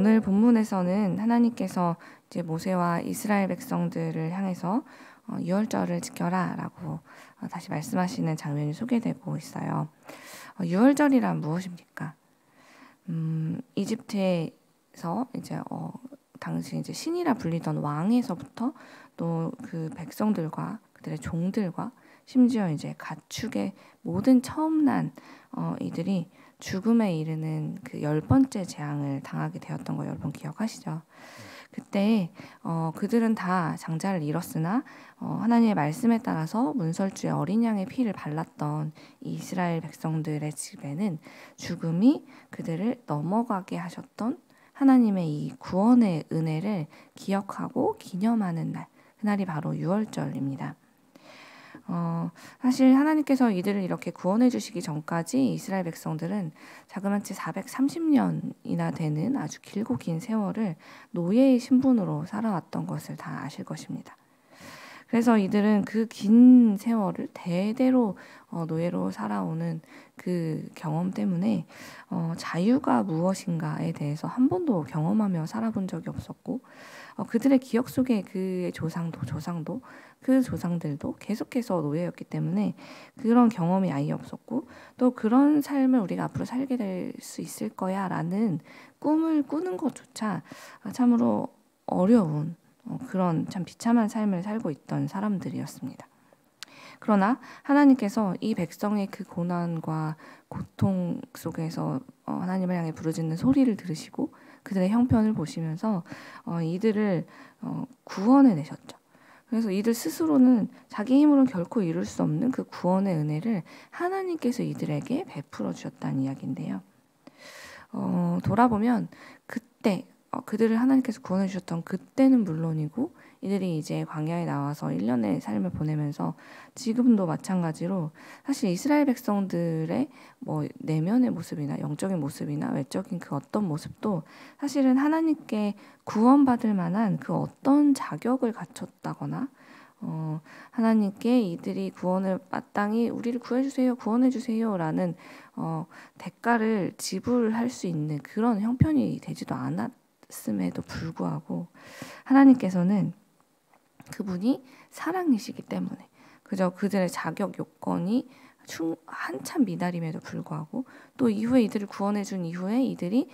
오늘 본문에서는 하나님께서 이제 모세와 이스라엘 백성들을 향해서 유월절을 지켜라라고 다시 말씀하시는 장면이 소개되고 있어요. 유월절이란 무엇입니까? 이집트에서 이제 당시 이제 신이라 불리던 왕에서부터 또 그 백성들과 그들의 종들과 심지어 이제 가축의 모든 처음 난 이들이 죽음에 이르는 그 10번째 재앙을 당하게 되었던 거 여러분 기억하시죠? 그때 그들은 다 장자를 잃었으나 하나님의 말씀에 따라서 문설주에 어린 양의 피를 발랐던 이 이스라엘 백성들의 집에는 죽음이 그들을 넘어가게 하셨던 하나님의 이 구원의 은혜를 기억하고 기념하는 날, 그날이 바로 유월절입니다. 사실 하나님께서 이들을 이렇게 구원해 주시기 전까지 이스라엘 백성들은 자그마치 430년이나 되는 아주 길고 긴 세월을 노예의 신분으로 살아왔던 것을 다 아실 것입니다. 그래서 이들은 그 긴 세월을 대대로 노예로 살아오는 그 경험 때문에 자유가 무엇인가에 대해서 한 번도 경험하며 살아본 적이 없었고 그들의 기억 속에 그의 조상도 그 조상들도 계속해서 노예였기 때문에 그런 경험이 아예 없었고 또 그런 삶을 우리가 앞으로 살게 될 수 있을 거야 라는 꿈을 꾸는 것조차 참으로 어려운 그런 참 비참한 삶을 살고 있던 사람들이었습니다. 그러나 하나님께서 이 백성의 그 고난과 고통 속에서 하나님을 향해 부르짖는 소리를 들으시고 그들의 형편을 보시면서 이들을 구원해 내셨죠. 그래서 이들 스스로는 자기 힘으로는 결코 이룰 수 없는 그 구원의 은혜를 하나님께서 이들에게 베풀어 주셨다는 이야기인데요. 돌아보면 그때 그들을 하나님께서 구원해 주셨던 그때는 물론이고 이들이 이제 광야에 나와서 1년의 삶을 보내면서 지금도 마찬가지로 사실 이스라엘 백성들의 뭐 내면의 모습이나 영적인 모습이나 외적인 그 어떤 모습도 사실은 하나님께 구원받을 만한 그 어떤 자격을 갖췄다거나 하나님께 이들이 구원을 마땅히 우리를 구해주세요, 구원해주세요라는 대가를 지불할 수 있는 그런 형편이 되지도 않았음에도 불구하고 하나님께서는 그분이 사랑이시기 때문에 그저 그들의 자격 요건이 한참 미달임에도 불구하고 또 이후에 이들을 구원해준 이후에 이들이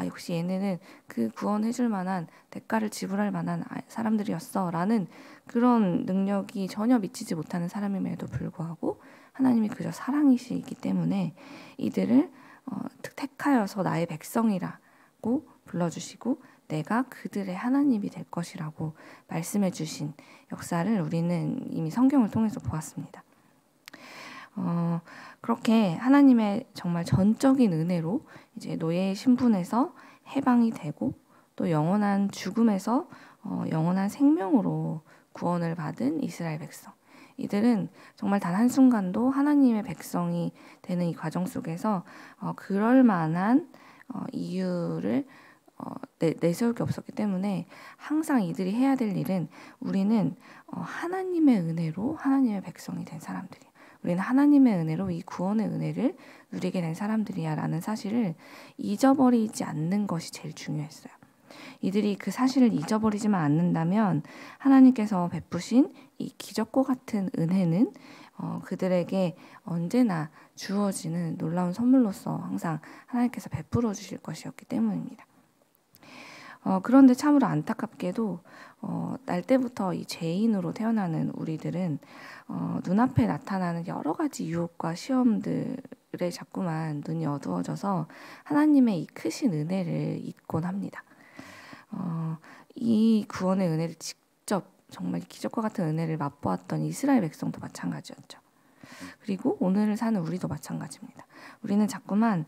역시 얘네는 그 구원해줄 만한 대가를 지불할 만한 사람들이었어 라는 그런 능력이 전혀 미치지 못하는 사람임에도 불구하고 하나님이 그저 사랑이시기 때문에 이들을 택하여서 나의 백성이라고 불러주시고 내가 그들의 하나님이 될 것이라고 말씀해 주신 역사를 우리는 이미 성경을 통해서 보았습니다. 그렇게 하나님의 정말 전적인 은혜로 이제 노예의 신분에서 해방이 되고 또 영원한 죽음에서 영원한 생명으로 구원을 받은 이스라엘 백성. 이들은 정말 단 한순간도 하나님의 백성이 되는 이 과정 속에서 그럴 만한 이유를 내세울 게 없었기 때문에 항상 이들이 해야 될 일은 우리는 하나님의 은혜로 하나님의 백성이 된 사람들이야. 우리는 하나님의 은혜로 이 구원의 은혜를 누리게 된 사람들이야 라는 사실을 잊어버리지 않는 것이 제일 중요했어요. 이들이 그 사실을 잊어버리지만 않는다면 하나님께서 베푸신 이 기적과 같은 은혜는 그들에게 언제나 주어지는 놀라운 선물로서 항상 하나님께서 베풀어 주실 것이었기 때문입니다. 그런데 참으로 안타깝게도 날 때부터 이 죄인으로 태어나는 우리들은 눈앞에 나타나는 여러 가지 유혹과 시험들에 자꾸만 눈이 어두워져서 하나님의 이 크신 은혜를 잊곤 합니다. 이 구원의 은혜를 직접 정말 기적과 같은 은혜를 맛보았던 이스라엘 백성도 마찬가지였죠. 그리고 오늘을 사는 우리도 마찬가지입니다. 우리는 자꾸만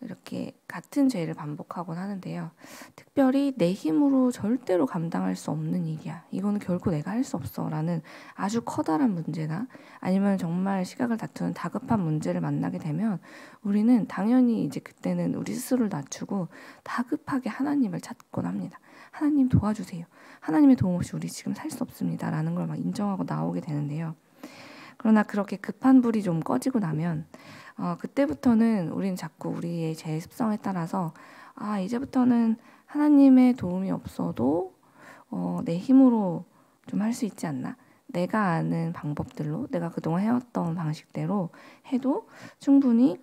이렇게 같은 죄를 반복하곤 하는데요. 특별히 내 힘으로 절대로 감당할 수 없는 일이야. 이거는 결코 내가 할 수 없어 라는 아주 커다란 문제나 아니면 정말 시각을 다투는 다급한 문제를 만나게 되면 우리는 당연히 이제 그때는 우리 스스로를 낮추고 다급하게 하나님을 찾곤 합니다. 하나님 도와주세요. 하나님의 도움 없이 우리 지금 살 수 없습니다 라는 걸 막 인정하고 나오게 되는데요. 그러나 그렇게 급한 불이 좀 꺼지고 나면 그때부터는 우리는 자꾸 우리의 제 습성에 따라서 이제부터는 하나님의 도움이 없어도 내 힘으로 좀 할 수 있지 않나? 내가 아는 방법들로, 내가 그동안 해왔던 방식대로 해도 충분히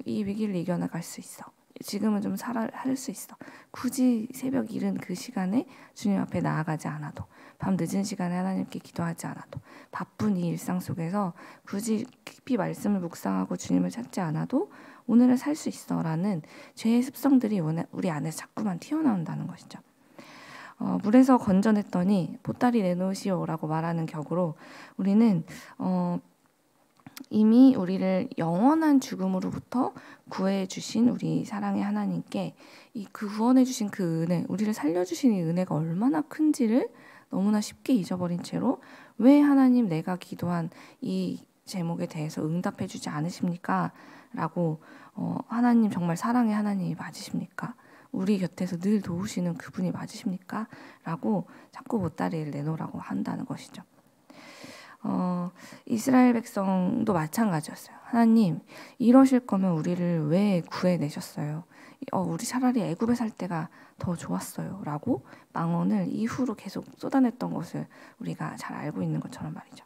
이 위기를 이겨나갈 수 있어. 지금은 좀 할 수 있어. 굳이 새벽 이른 그 시간에 주님 앞에 나아가지 않아도, 밤 늦은 시간에 하나님께 기도하지 않아도, 바쁜 이 일상 속에서 굳이 깊이 말씀을 묵상하고 주님을 찾지 않아도 오늘을 살 수 있어라는 죄의 습성들이 우리 안에서 자꾸만 튀어나온다는 것이죠. 물에서 건져냈더니 보따리 내놓으시오라고 말하는 격으로 우리는 이미 우리를 영원한 죽음으로부터 구해 주신 우리 사랑의 하나님께 그 구원해 주신 그 은혜, 우리를 살려 주신 이 은혜가 얼마나 큰지를 너무나 쉽게 잊어버린 채로 왜 하나님 내가 기도한 이 제목에 대해서 응답해 주지 않으십니까? 라고 하나님 정말 사랑의 하나님이 맞으십니까? 우리 곁에서 늘 도우시는 그분이 맞으십니까? 라고 자꾸 보따리를 내놓으라고 한다는 것이죠. 이스라엘 백성도 마찬가지였어요. 하나님, 이러실 거면 우리를 왜 구해내셨어요? 우리 차라리 애굽에 살 때가 더 좋았어요. 라고 망언을 이후로 계속 쏟아냈던 것을 우리가 잘 알고 있는 것처럼 말이죠.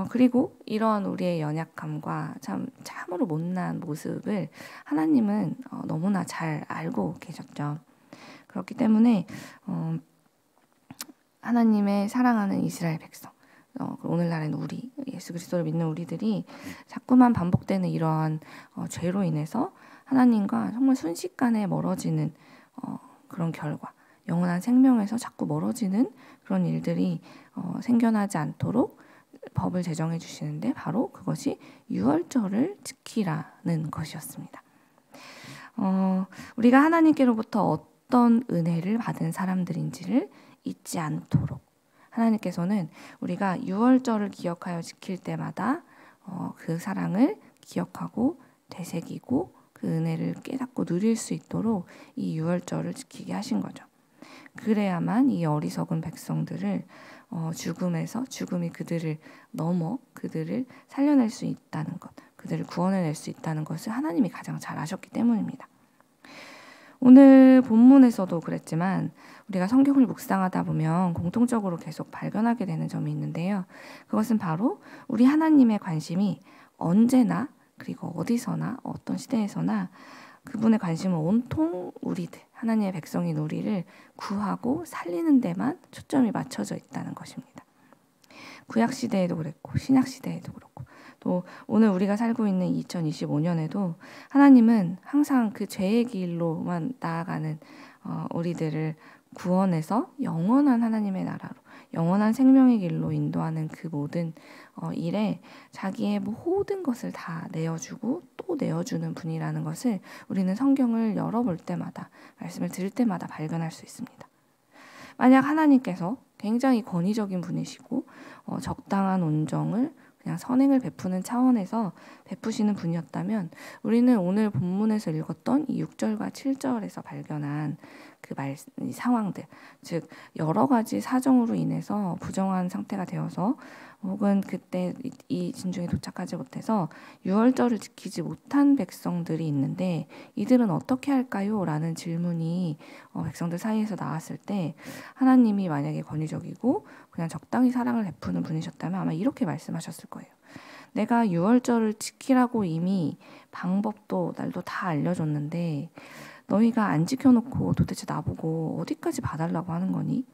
그리고 이런 우리의 연약함과 참으로 못난 모습을 하나님은 너무나 잘 알고 계셨죠. 그렇기 때문에 하나님의 사랑하는 이스라엘 백성, 오늘날에는 우리 예수 그리스도를 믿는 우리들이 자꾸만 반복되는 이러한 죄로 인해서 하나님과 정말 순식간에 멀어지는 그런 결과, 영원한 생명에서 자꾸 멀어지는 그런 일들이 생겨나지 않도록 법을 제정해 주시는데 바로 그것이 유월절을 지키라는 것이었습니다. 우리가 하나님께로부터 어떤 은혜를 받은 사람들인지를 잊지 않도록 하나님께서는 우리가 유월절을 기억하여 지킬 때마다 그 사랑을 기억하고 되새기고 그 은혜를 깨닫고 누릴 수 있도록 이 유월절을 지키게 하신 거죠. 그래야만 이 어리석은 백성들을 죽음이 그들을 넘어 그들을 살려낼 수 있다는 것, 그들을 구원해낼 수 있다는 것을 하나님이 가장 잘 아셨기 때문입니다. 오늘 본문에서도 그랬지만 우리가 성경을 묵상하다 보면 공통적으로 계속 발견하게 되는 점이 있는데요. 그것은 바로 우리 하나님의 관심이 언제나 그리고 어디서나 어떤 시대에서나 그분의 관심은 온통 우리들, 하나님의 백성인 우리를 구하고 살리는 데만 초점이 맞춰져 있다는 것입니다. 구약시대에도 그랬고 신약시대에도 그렇고 또 오늘 우리가 살고 있는 2025년에도 하나님은 항상 그 죄의 길로만 나아가는 우리들을 구원해서 영원한 하나님의 나라로 영원한 생명의 길로 인도하는 그 모든 일에 자기의 모든 것을 다 내어주고 또 내어주는 분이라는 것을 우리는 성경을 열어볼 때마다 말씀을 들을 때마다 발견할 수 있습니다. 만약 하나님께서 굉장히 권위적인 분이시고 적당한 온정을 그냥 선행을 베푸는 차원에서 베푸시는 분이었다면 우리는 오늘 본문에서 읽었던 이 6절과 7절에서 발견한 이 상황들, 즉 여러 가지 사정으로 인해서 부정한 상태가 되어서 혹은 그때 이 진중에 도착하지 못해서 유월절을 지키지 못한 백성들이 있는데 이들은 어떻게 할까요? 라는 질문이 백성들 사이에서 나왔을 때 하나님이 만약에 권위적이고 그냥 적당히 사랑을 베푸는 분이셨다면 아마 이렇게 말씀하셨을 거예요. 내가 유월절을 지키라고 이미 방법도 날도 다 알려줬는데 너희가 안 지켜놓고 도대체 나보고 어디까지 봐달라고 하는 거니?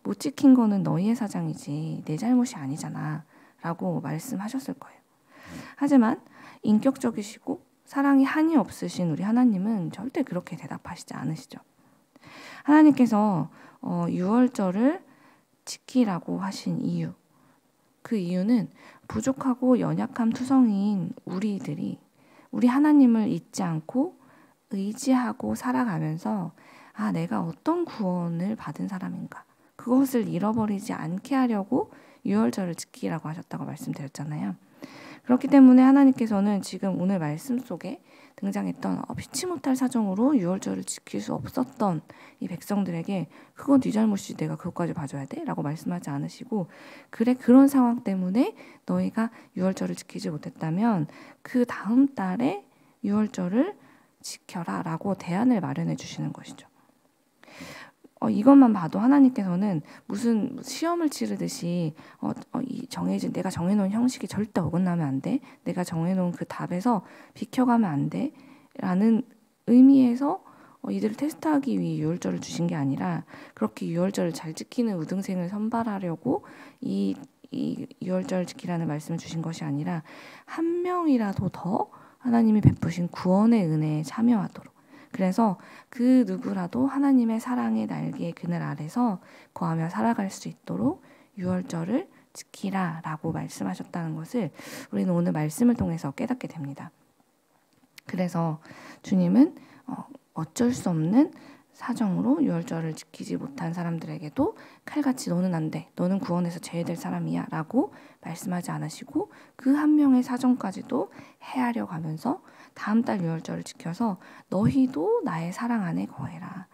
못 지킨 거는 너희의 사장이지 내 잘못이 아니잖아 라고 말씀하셨을 거예요. 하지만 인격적이시고 사랑이 한이 없으신 우리 하나님은 절대 그렇게 대답하시지 않으시죠. 하나님께서 유월절을 지키라고 하신 이유, 그 이유는 부족하고 연약함 투성이인 우리들이 우리 하나님을 잊지 않고 의지하고 살아가면서 내가 어떤 구원을 받은 사람인가 그것을 잃어버리지 않게 하려고 유월절을 지키라고 하셨다고 말씀드렸잖아요. 그렇기 때문에 하나님께서는 지금 오늘 말씀 속에 등장했던 피치 못할 사정으로 유월절을 지킬 수 없었던 이 백성들에게 그건 네 잘못이지 내가 그것까지 봐줘야 돼? 라고 말씀하지 않으시고 그래 그런 상황 때문에 너희가 유월절을 지키지 못했다면 그 다음 달에 유월절을 지켜라 라고 대안을 마련해 주시는 것이죠. 이것만 봐도 하나님께서는 무슨 시험을 치르듯이 내가 정해놓은 형식이 절대 어긋나면 안 돼. 내가 정해놓은 그 답에서 비켜가면 안 돼. 라는 의미에서 이들을 테스트하기 위해 유월절을 주신 게 아니라 그렇게 유월절을 잘 지키는 우등생을 선발하려고 이 유월절을 지키라는 말씀을 주신 것이 아니라 한 명이라도 더 하나님이 베푸신 구원의 은혜에 참여하도록, 그래서 그 누구라도 하나님의 사랑의 날개의 그늘 아래서 거하며 살아갈 수 있도록 유월절을 지키라 라고 말씀하셨다는 것을 우리는 오늘 말씀을 통해서 깨닫게 됩니다. 그래서 주님은 어쩔 수 없는 사정으로 유월절을 지키지 못한 사람들에게도 칼같이 너는 안 돼, 너는 구원에서 제외될 사람이야 라고 말씀하지 않으시고 그 한 명의 사정까지도 헤아려 가면서 다음 달 유월절을 지켜서 너희도 나의 사랑 안에 거해라.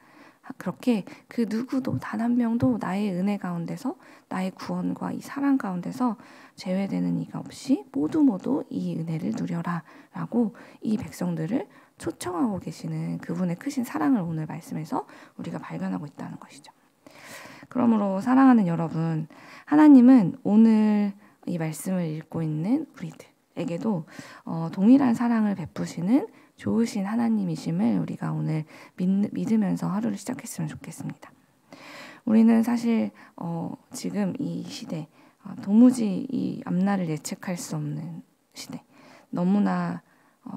그렇게 그 누구도 단 한 명도 나의 은혜 가운데서 나의 구원과 이 사랑 가운데서 제외되는 이가 없이 모두 이 은혜를 누려라 라고 이 백성들을 초청하고 계시는 그분의 크신 사랑을 오늘 말씀에서 우리가 발견하고 있다는 것이죠. 그러므로 사랑하는 여러분, 하나님은 오늘 이 말씀을 읽고 있는 우리들에게도 동일한 사랑을 베푸시는 좋으신 하나님이심을 우리가 오늘 믿으면서 하루를 시작했으면 좋겠습니다. 우리는 사실 지금 이 시대, 도무지 이 앞날을 예측할 수 없는 시대, 너무나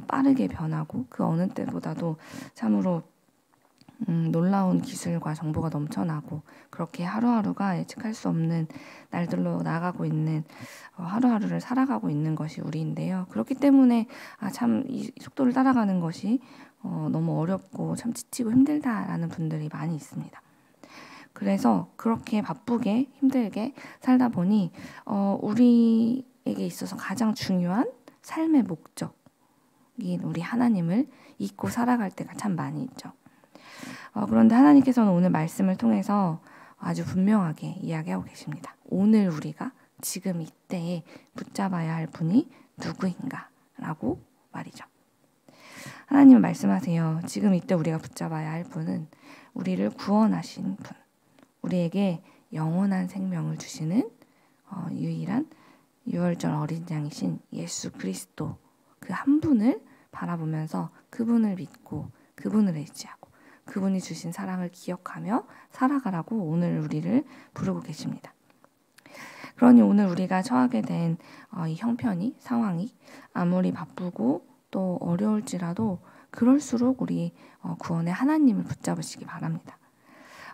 빠르게 변하고 그 어느 때보다도 참으로 놀라운 기술과 정보가 넘쳐나고 그렇게 하루하루가 예측할 수 없는 날들로 나아가고 있는 하루하루를 살아가고 있는 것이 우리인데요. 그렇기 때문에 참 이 속도를 따라가는 것이 너무 어렵고 참 지치고 힘들다라는 분들이 많이 있습니다. 그래서 그렇게 바쁘게 힘들게 살다 보니 우리에게 있어서 가장 중요한 삶의 목적, 우리 하나님을 잊고 살아갈 때가 참 많이 있죠. 그런데 하나님께서는 오늘 말씀을 통해서 아주 분명하게 이야기하고 계십니다. 오늘 우리가 지금 이때에 붙잡아야 할 분이 누구인가 라고 말이죠. 하나님은 말씀하세요. 지금 이때 우리가 붙잡아야 할 분은 우리를 구원하신 분, 우리에게 영원한 생명을 주시는 유일한 유월절 어린 양이신 예수 그리스도, 그 한 분을 바라보면서 그분을 믿고 그분을 의지하고 그분이 주신 사랑을 기억하며 살아가라고 오늘 우리를 부르고 계십니다. 그러니 오늘 우리가 처하게 된 이 형편이, 상황이 아무리 바쁘고 또 어려울지라도 그럴수록 우리 구원의 하나님을 붙잡으시기 바랍니다.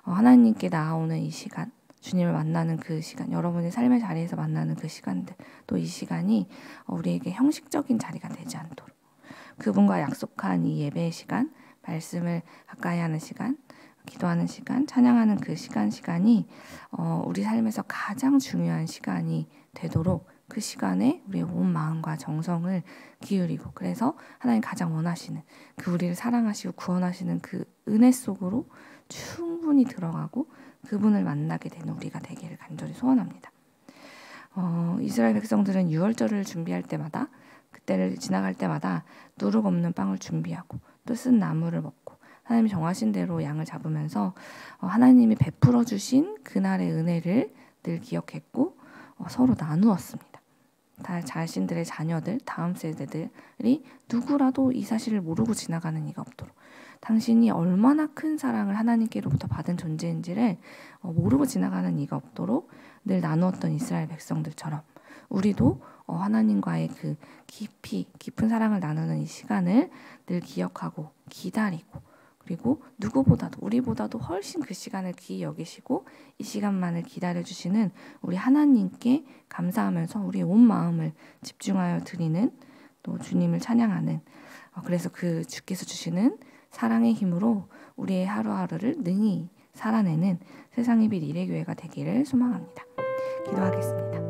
하나님께 나아오는 이 시간, 주님을 만나는 그 시간, 여러분의 삶의 자리에서 만나는 그 시간들, 또 이 시간이 우리에게 형식적인 자리가 되지 않도록 그분과 약속한 이 예배의 시간, 말씀을 가까이 하는 시간, 기도하는 시간, 찬양하는 그 시간이 우리 삶에서 가장 중요한 시간이 되도록 그 시간에 우리의 온 마음과 정성을 기울이고, 그래서 하나님 가장 원하시는 그 우리를 사랑하시고 구원하시는 그 은혜 속으로 충분히 들어가고 그분을 만나게 되는 우리가 되기를 간절히 소원합니다. 이스라엘 백성들은 유월절을 준비할 때마다, 그때를 지나갈 때마다 누룩 없는 빵을 준비하고 또 쓴 나물을 먹고 하나님이 정하신 대로 양을 잡으면서 하나님이 베풀어 주신 그날의 은혜를 늘 기억했고 서로 나누었습니다. 다 자신들의 자녀들, 다음 세대들이 누구라도 이 사실을 모르고 지나가는 이가 없도록, 당신이 얼마나 큰 사랑을 하나님께로부터 받은 존재인지를 모르고 지나가는 이가 없도록 늘 나누었던 이스라엘 백성들처럼 우리도 하나님과의 그 깊은 사랑을 나누는 이 시간을 늘 기억하고 기다리고, 그리고 누구보다도 우리보다도 훨씬 그 시간을 귀히 여기시고 이 시간만을 기다려주시는 우리 하나님께 감사하면서 우리의 온 마음을 집중하여 드리는, 또 주님을 찬양하는, 그래서 그 주께서 주시는 사랑의 힘으로 우리의 하루하루를 능히 살아내는 세상의 빛 이레교회가 되기를 소망합니다. 기도하겠습니다.